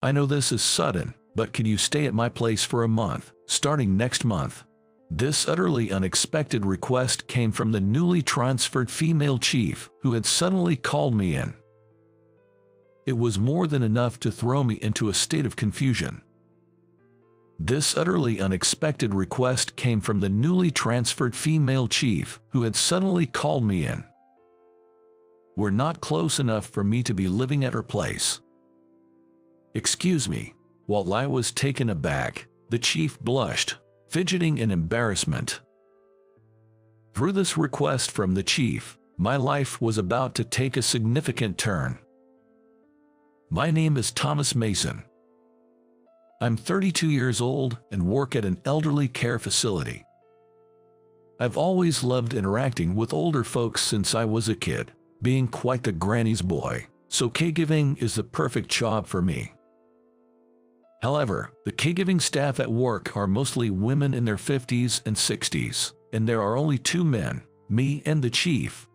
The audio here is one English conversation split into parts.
I know this is sudden, but can you stay at my place for a month, starting next month? This utterly unexpected request came from the newly transferred female chief, who had suddenly called me in. It was more than enough to throw me into a state of confusion. This utterly unexpected request came from the newly transferred female chief, who had suddenly called me in. We're not close enough for me to be living at her place. Excuse me. While I was taken aback, the chief blushed, fidgeting in embarrassment. Through this request from the chief, my life was about to take a significant turn. My name is Thomas Mason. I'm 32 years old and work at an elderly care facility. I've always loved interacting with older folks since I was a kid, being quite the granny's boy, so caregiving is the perfect job for me. However, the caregiving staff at work are mostly women in their 50s and 60s, and there are only two men, me and the chief.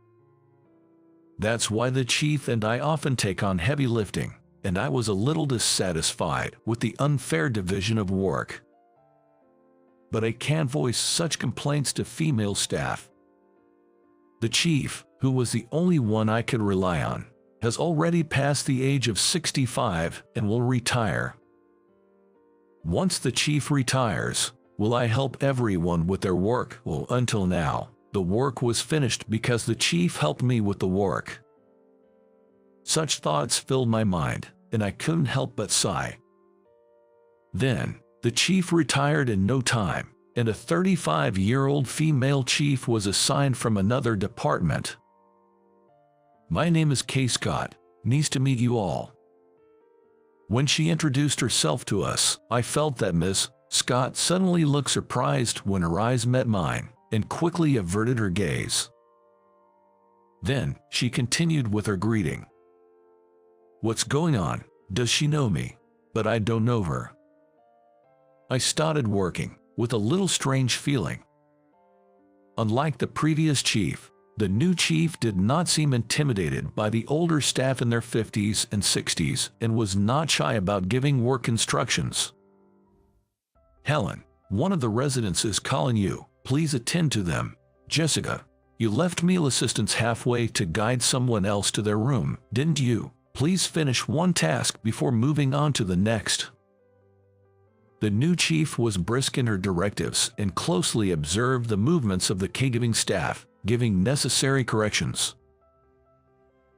That's why the chief and I often take on heavy lifting, and I was a little dissatisfied with the unfair division of work. But I can't voice such complaints to female staff. The chief, who was the only one I could rely on, has already passed the age of 65 and will retire. Once the chief retires, will I help everyone with their work? Well, until now, the work was finished because the chief helped me with the work. Such thoughts filled my mind, and I couldn't help but sigh. Then, the chief retired in no time, and a 35-year-old female chief was assigned from another department. My name is Kay Scott. Nice to meet you all. When she introduced herself to us, I felt that Miss Scott suddenly looked surprised when her eyes met mine, and quickly averted her gaze. Then, she continued with her greeting. What's going on? Does she know me? But I don't know her. I started working, with a little strange feeling. Unlike the previous chief, the new chief did not seem intimidated by the older staff in their 50s and 60s and was not shy about giving work instructions. Helen, one of the residents is calling you. Please attend to them. Jessica, you left meal assistants halfway to guide someone else to their room, didn't you? Please finish one task before moving on to the next. The new chief was brisk in her directives and closely observed the movements of the caregiving staff, giving necessary corrections.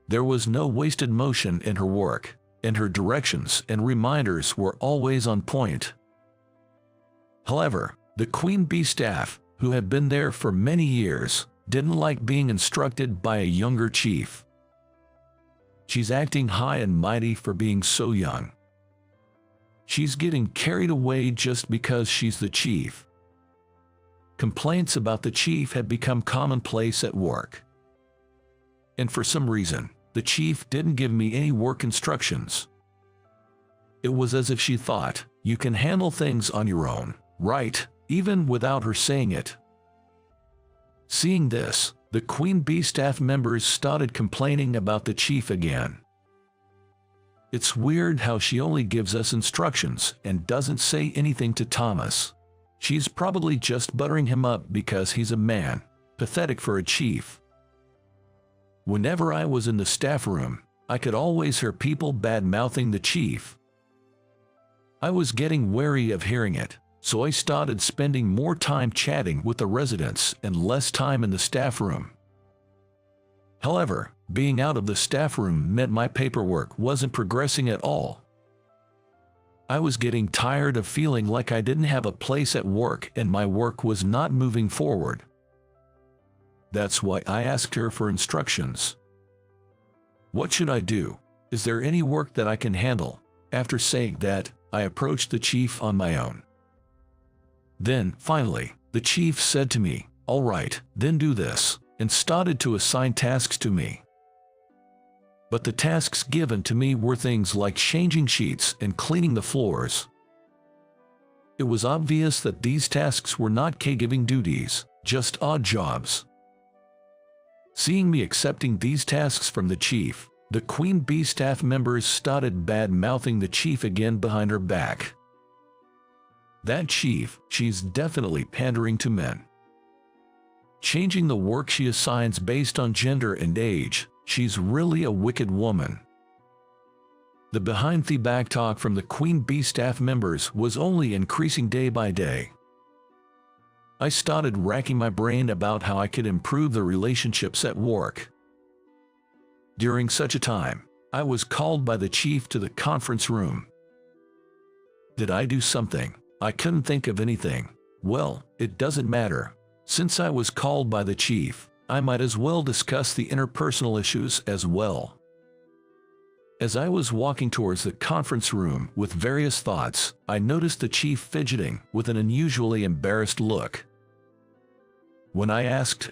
There was no wasted motion in her work, and her directions and reminders were always on point. However, the queen bee staff, who had been there for many years, didn't like being instructed by a younger chief. She's acting high and mighty for being so young. She's getting carried away just because she's the chief. Complaints about the chief had become commonplace at work. And for some reason, the chief didn't give me any work instructions. It was as if she thought, you can handle things on your own, right? Even without her saying it. Seeing this, the queen bee staff members started complaining about the chief again. It's weird how she only gives us instructions and doesn't say anything to Thomas. She's probably just buttering him up because he's a man. Pathetic for a chief. Whenever I was in the staff room, I could always hear people bad-mouthing the chief. I was getting wary of hearing it, so I started spending more time chatting with the residents and less time in the staff room. However, being out of the staff room meant my paperwork wasn't progressing at all. I was getting tired of feeling like I didn't have a place at work and my work was not moving forward. That's why I asked her for instructions. What should I do? Is there any work that I can handle? After saying that, I approached the chief on my own. Then, finally, the chief said to me, "All right, then do this," and started to assign tasks to me. But the tasks given to me were things like changing sheets and cleaning the floors. It was obvious that these tasks were not caregiving duties, just odd jobs. Seeing me accepting these tasks from the chief, The Queen Bee staff members started bad-mouthing the chief again behind her back. That chief, she's definitely pandering to men. Changing the work she assigns based on gender and age, she's really a wicked woman. The behind-the-back talk from the Queen Bee staff members was only increasing day by day. I started racking my brain about how I could improve the relationships at work. During such a time, I was called by the chief to the conference room. Did I do something? I couldn't think of anything. Well, it doesn't matter. Since I was called by the chief, I might as well discuss the interpersonal issues as well. As I was walking towards the conference room with various thoughts, I noticed the chief fidgeting with an unusually embarrassed look. When I asked,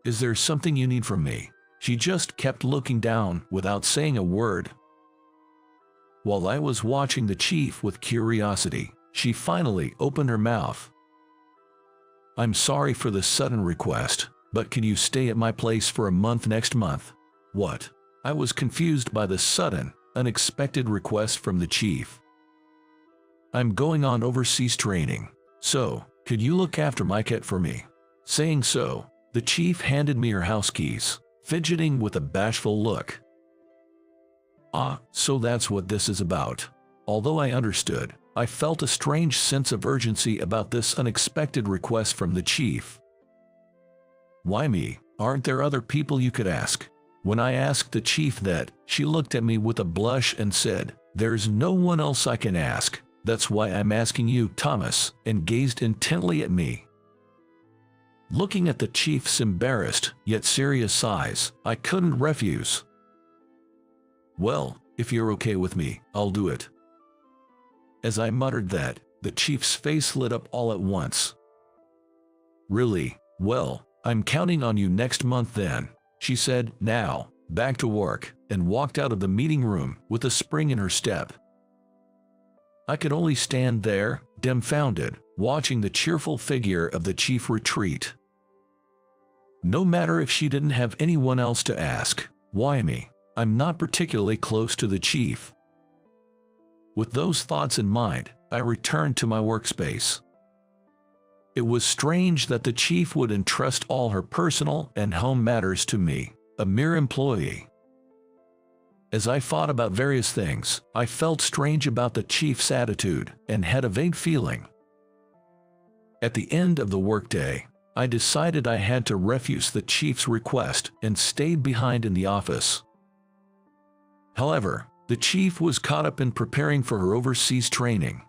is there something you need from me? She just kept looking down without saying a word. While I was watching the chief with curiosity, she finally opened her mouth. I'm sorry for the sudden request, but can you stay at my place for a month next month? What? I was confused by the sudden, unexpected request from the chief. I'm going on overseas training, so could you look after my cat for me? Saying so, the chief handed me her house keys, fidgeting with a bashful look. Ah, so that's what this is about. Although I understood, I felt a strange sense of urgency about this unexpected request from the chief. Why me? Aren't there other people you could ask? When I asked the chief that, she looked at me with a blush and said, there's no one else I can ask, that's why I'm asking you, Thomas, and gazed intently at me. Looking at the chief's embarrassed, yet serious eyes, I couldn't refuse. Well, if you're okay with me, I'll do it. As I muttered that, the chief's face lit up all at once. Really? Well, I'm counting on you next month then, she said, now, back to work, and walked out of the meeting room with a spring in her step. I could only stand there, dumbfounded, watching the cheerful figure of the chief retreat. No matter if she didn't have anyone else to ask, why me? I'm not particularly close to the chief. With those thoughts in mind, I returned to my workspace. It was strange that the chief would entrust all her personal and home matters to me, a mere employee. As I thought about various things, I felt strange about the chief's attitude and had a vague feeling. At the end of the workday, I decided I had to refuse the chief's request and stayed behind in the office. However, the chief was caught up in preparing for her overseas training.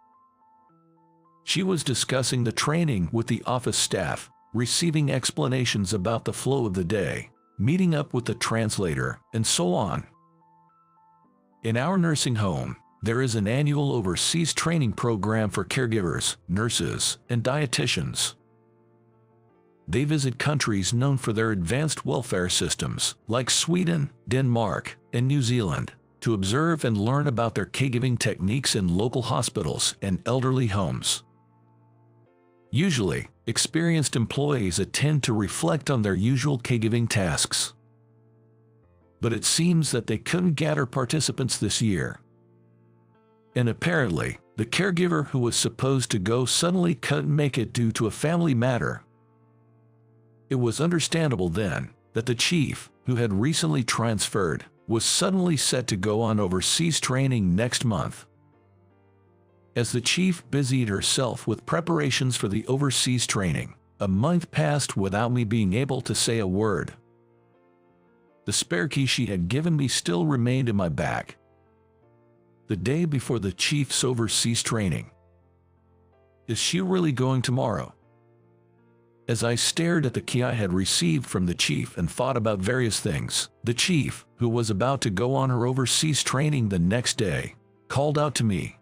She was discussing the training with the office staff, receiving explanations about the flow of the day, meeting up with the translator, and so on. In our nursing home, there is an annual overseas training program for caregivers, nurses, and dietitians. They visit countries known for their advanced welfare systems, like Sweden, Denmark, and New Zealand, to observe and learn about their caregiving techniques in local hospitals and elderly homes. Usually, experienced employees attend to reflect on their usual caregiving tasks. But it seems that they couldn't gather participants this year. And apparently, the caregiver who was supposed to go suddenly couldn't make it due to a family matter. It was understandable then that the chief, who had recently transferred, was suddenly set to go on overseas training next month. As the chief busied herself with preparations for the overseas training, a month passed without me being able to say a word. The spare key she had given me still remained in my bag. The day before the chief's overseas training. Is she really going tomorrow? As I stared at the key I had received from the chief and thought about various things, the chief, who was about to go on her overseas training the next day, called out to me.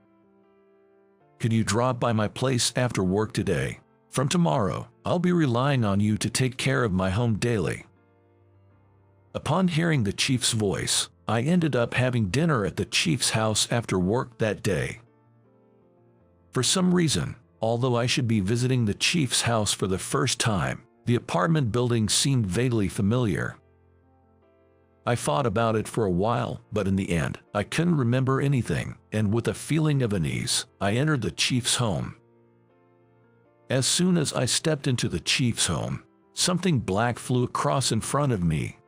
Could you drop by my place after work today? From tomorrow, I'll be relying on you to take care of my home daily. Upon hearing the chief's voice, I ended up having dinner at the chief's house after work that day. For some reason, although I should be visiting the chief's house for the first time, the apartment building seemed vaguely familiar. I thought about it for a while, but in the end, I couldn't remember anything, and with a feeling of unease, I entered the chief's home. As soon as I stepped into the chief's home, something black flew across in front of me.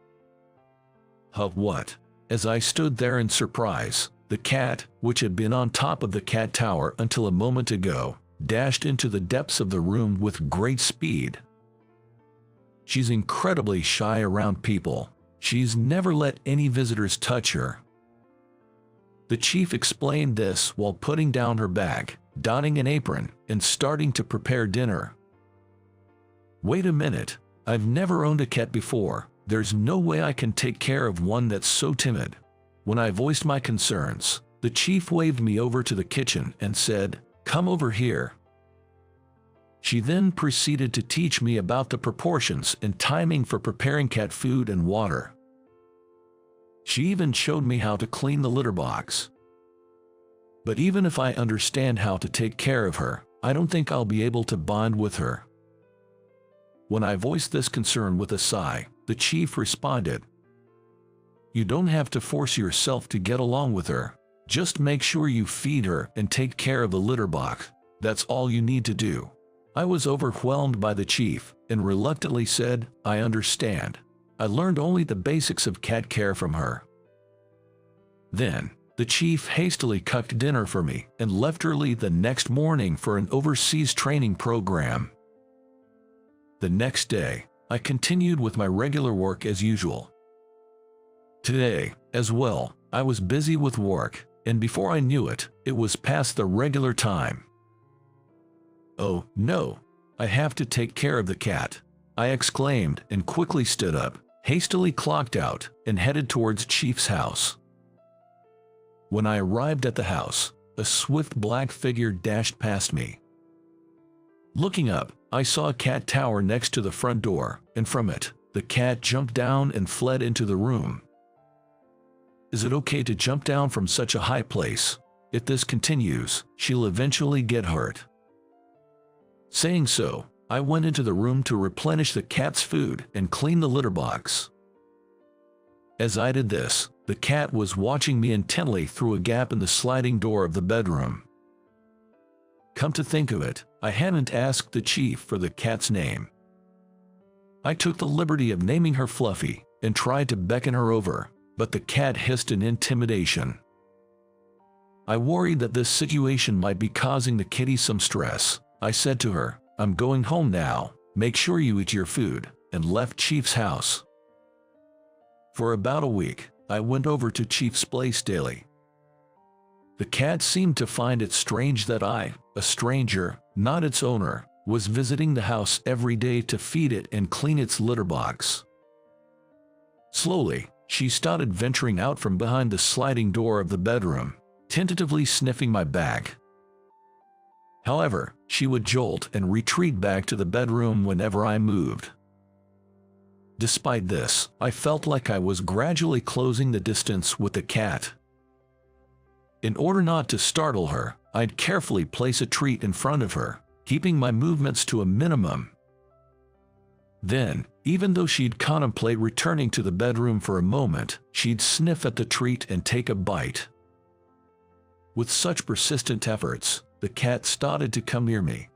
What? As I stood there in surprise, the cat, which had been on top of the cat tower until a moment ago, dashed into the depths of the room with great speed. She's incredibly shy around people. She's never let any visitors touch her. The chief explained this while putting down her bag, donning an apron, and starting to prepare dinner. Wait a minute, I've never owned a cat before. There's no way I can take care of one that's so timid. When I voiced my concerns, the chief waved me over to the kitchen and said, "Come over here." She then proceeded to teach me about the proportions and timing for preparing cat food and water. She even showed me how to clean the litter box. But even if I understand how to take care of her, I don't think I'll be able to bond with her. When I voiced this concern with a sigh, the chief responded, "You don't have to force yourself to get along with her. Just make sure you feed her and take care of the litter box. That's all you need to do." I was overwhelmed by the chief and reluctantly said, "I understand." I learned only the basics of cat care from her. Then, the chief hastily cooked dinner for me and left early the next morning for an overseas training program. The next day, I continued with my regular work as usual. Today, as well, I was busy with work, and before I knew it, it was past the regular time. "Oh, no, I have to take care of the cat," I exclaimed and quickly stood up, hastily clocked out, and headed towards Chief's house. When I arrived at the house, a swift black figure dashed past me. Looking up, I saw a cat tower next to the front door, and from it, the cat jumped down and fled into the room. Is it okay to jump down from such a high place? If this continues, she'll eventually get hurt. Saying so, I went into the room to replenish the cat's food and clean the litter box. As I did this, the cat was watching me intently through a gap in the sliding door of the bedroom. Come to think of it, I hadn't asked the chief for the cat's name. I took the liberty of naming her Fluffy and tried to beckon her over, but the cat hissed in intimidation. I worried that this situation might be causing the kitty some stress. I said to her, "I'm going home now, make sure you eat your food," and left Chief's house. For about a week, I went over to Chief's place daily. The cat seemed to find it strange that I, a stranger, not its owner, was visiting the house every day to feed it and clean its litter box. Slowly, she started venturing out from behind the sliding door of the bedroom, tentatively sniffing my back. However, she would jolt and retreat back to the bedroom whenever I moved. Despite this, I felt like I was gradually closing the distance with the cat. In order not to startle her, I'd carefully place a treat in front of her, keeping my movements to a minimum. Then, even though she'd contemplate returning to the bedroom for a moment, she'd sniff at the treat and take a bite. With such persistent efforts, the cat started to come near me.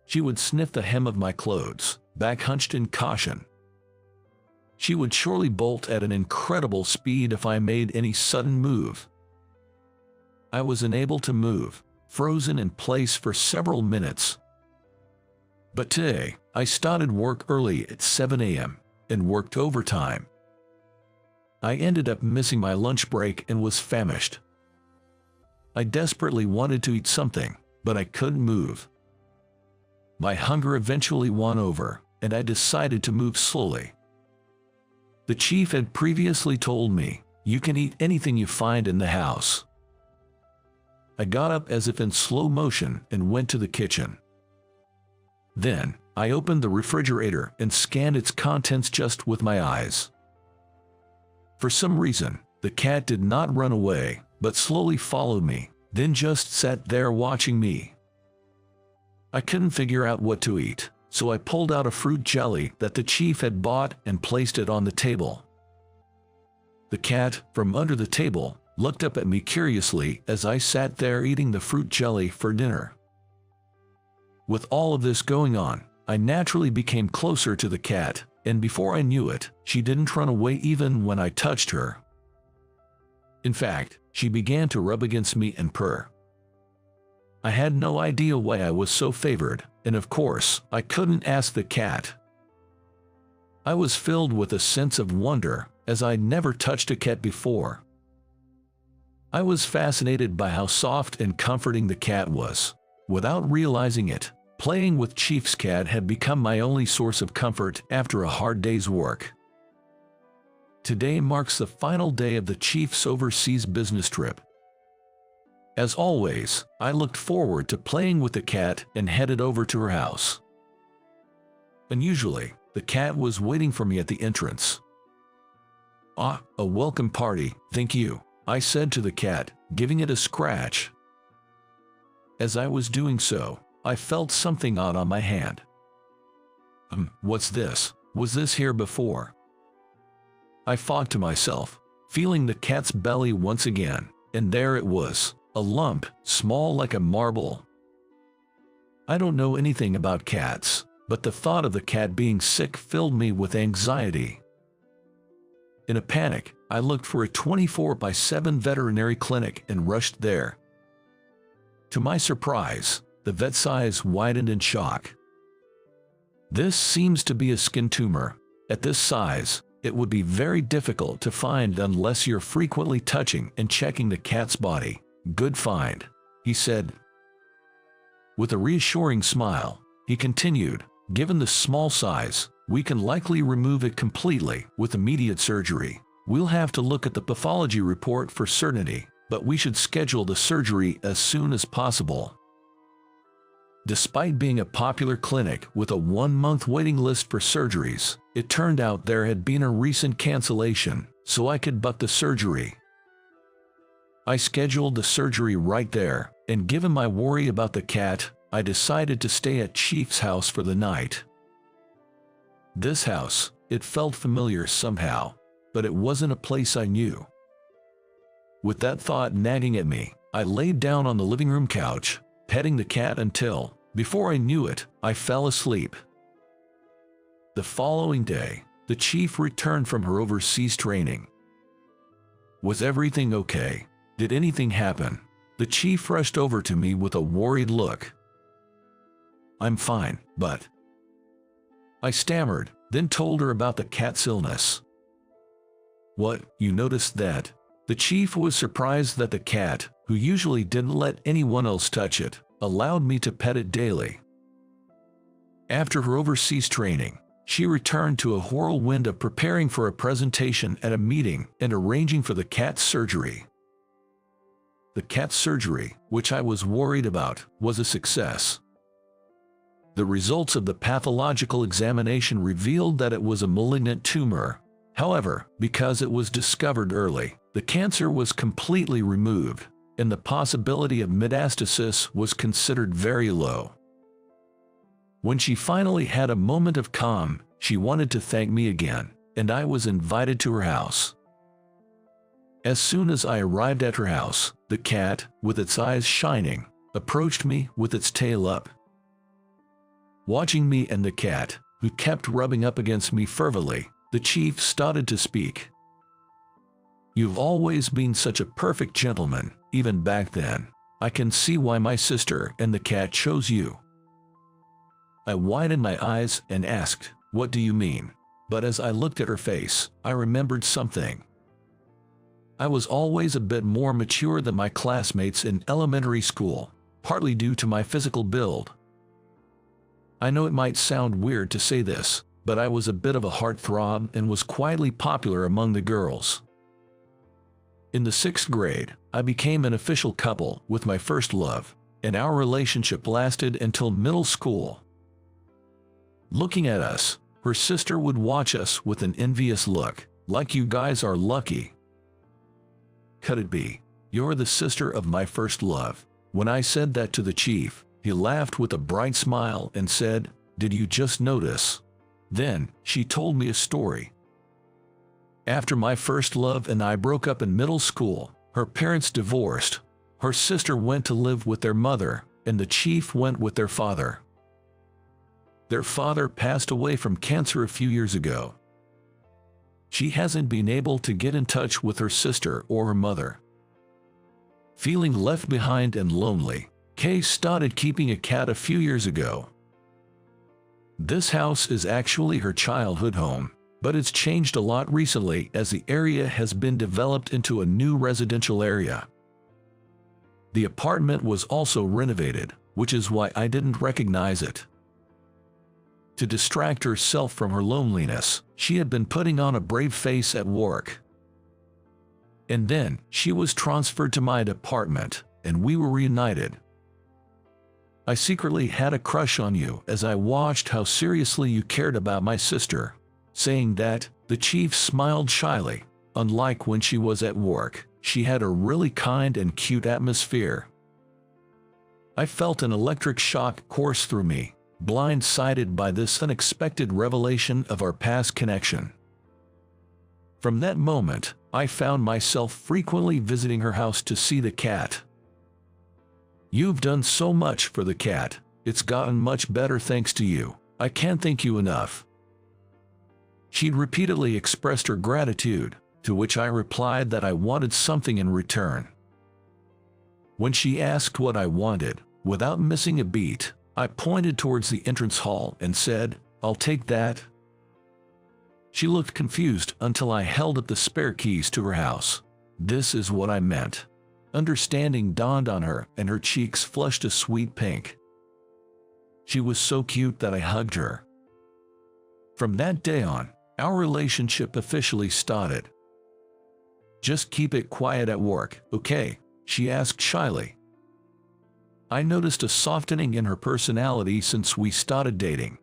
She would sniff the hem of my clothes, back hunched in caution. She would surely bolt at an incredible speed if I made any sudden move. I was unable to move, frozen in place for several minutes. But today, I started work early at 7 a.m. and worked overtime. I ended up missing my lunch break and was famished. I desperately wanted to eat something, but I couldn't move. My hunger eventually won over, and I decided to move slowly. The chief had previously told me, "You can eat anything you find in the house." I got up as if in slow motion and went to the kitchen. Then, I opened the refrigerator and scanned its contents just with my eyes. For some reason, the cat did not run away, but slowly followed me, then just sat there watching me. I couldn't figure out what to eat, so I pulled out a fruit jelly that the chief had bought and placed it on the table. The cat, from under the table, looked up at me curiously as I sat there eating the fruit jelly for dinner. With all of this going on, I naturally became closer to the cat, and before I knew it, she didn't run away even when I touched her. In fact, she began to rub against me and purr. I had no idea why I was so favored, and of course, I couldn't ask the cat. I was filled with a sense of wonder, as I'd never touched a cat before. I was fascinated by how soft and comforting the cat was. Without realizing it, playing with Chief's cat had become my only source of comfort after a hard day's work. Today marks the final day of the Chief's overseas business trip. As always, I looked forward to playing with the cat and headed over to her house. Unusually, the cat was waiting for me at the entrance. "Ah, a welcome party, thank you," I said to the cat, giving it a scratch. As I was doing so, I felt something odd on my hand. What's this? Was this here before?" I thought to myself, feeling the cat's belly once again, and there it was, a lump, small like a marble. I don't know anything about cats, but the thought of the cat being sick filled me with anxiety. In a panic, I looked for a 24/7 veterinary clinic and rushed there. To my surprise, the vet's eyes widened in shock. "This seems to be a skin tumor. At this size, it would be very difficult to find unless you're frequently touching and checking the cat's body. Good find," he said. With a reassuring smile, he continued, "Given the small size, we can likely remove it completely with immediate surgery. We'll have to look at the pathology report for certainty, but we should schedule the surgery as soon as possible." Despite being a popular clinic with a 1-month waiting list for surgeries, it turned out there had been a recent cancellation, so I could book the surgery. I scheduled the surgery right there, and given my worry about the cat, I decided to stay at Chief's house for the night. This house, it felt familiar somehow, but it wasn't a place I knew. With that thought nagging at me, I laid down on the living room couch, petting the cat until, before I knew it, I fell asleep. The following day, the chief returned from her overseas training. "Was everything okay? Did anything happen?" The chief rushed over to me with a worried look. "I'm fine, but..." I stammered, then told her about the cat's illness. "What, you noticed that?" The chief was surprised that the cat, who usually didn't let anyone else touch it, allowed me to pet it daily. After her overseas training, she returned to a whirlwind of preparing for a presentation at a meeting and arranging for the cat's surgery. The cat's surgery, which I was worried about, was a success. The results of the pathological examination revealed that it was a malignant tumor. However, because it was discovered early, the cancer was completely removed, and the possibility of metastasis was considered very low. When she finally had a moment of calm, she wanted to thank me again, and I was invited to her house. As soon as I arrived at her house, the cat, with its eyes shining, approached me with its tail up. Watching me and the cat, who kept rubbing up against me fervently, the chief started to speak. "You've always been such a perfect gentleman, even back then. I can see why my sister and the cat chose you." I widened my eyes and asked, "What do you mean?" But as I looked at her face, I remembered something. I was always a bit more mature than my classmates in elementary school, partly due to my physical build. I know it might sound weird to say this, but I was a bit of a heartthrob and was quietly popular among the girls. In the 6th grade, I became an official couple with my first love, and our relationship lasted until middle school. Looking at us, her sister would watch us with an envious look, like "You guys are lucky." Could it be? "You're the sister of my first love." When I said that to the chief, he laughed with a bright smile and said, "Did you just notice?" Then, she told me a story. After my first love and I broke up in middle school, her parents divorced. Her sister went to live with their mother, and the chief went with their father. Their father passed away from cancer a few years ago. She hasn't been able to get in touch with her sister or her mother. Feeling left behind and lonely, Kay started keeping a cat a few years ago. This house is actually her childhood home, but it's changed a lot recently as the area has been developed into a new residential area. The apartment was also renovated, which is why I didn't recognize it. To distract herself from her loneliness, she had been putting on a brave face at work. And then, she was transferred to my apartment, and we were reunited. I secretly had a crush on you as I watched how seriously you cared about my sister. Saying that, the chief smiled shyly. Unlike when she was at work, she had a really kind and cute atmosphere. I felt an electric shock course through me, blindsided by this unexpected revelation of our past connection. From that moment, I found myself frequently visiting her house to see the cat. You've done so much for the cat. It's gotten much better thanks to you. I can't thank you enough. She'd repeatedly expressed her gratitude, to which I replied that I wanted something in return. When she asked what I wanted, without missing a beat, I pointed towards the entrance hall and said, "I'll take that." She looked confused until I held up the spare keys to her house. This is what I meant. Understanding dawned on her and her cheeks flushed a sweet pink. She was so cute that I hugged her. From that day on, our relationship officially started. "Just keep it quiet at work, okay?" she asked shyly. I noticed a softening in her personality since we started dating.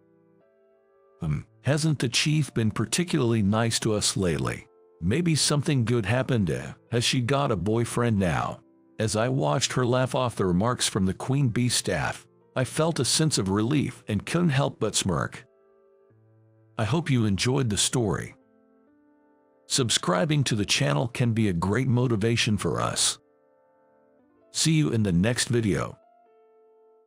Hasn't the chief been particularly nice to us lately? Maybe something good happened. Has she got a boyfriend now? As I watched her laugh off the remarks from the queen bee staff, I felt a sense of relief and couldn't help but smirk. I hope you enjoyed the story. Subscribing to the channel can be a great motivation for us. See you in the next video.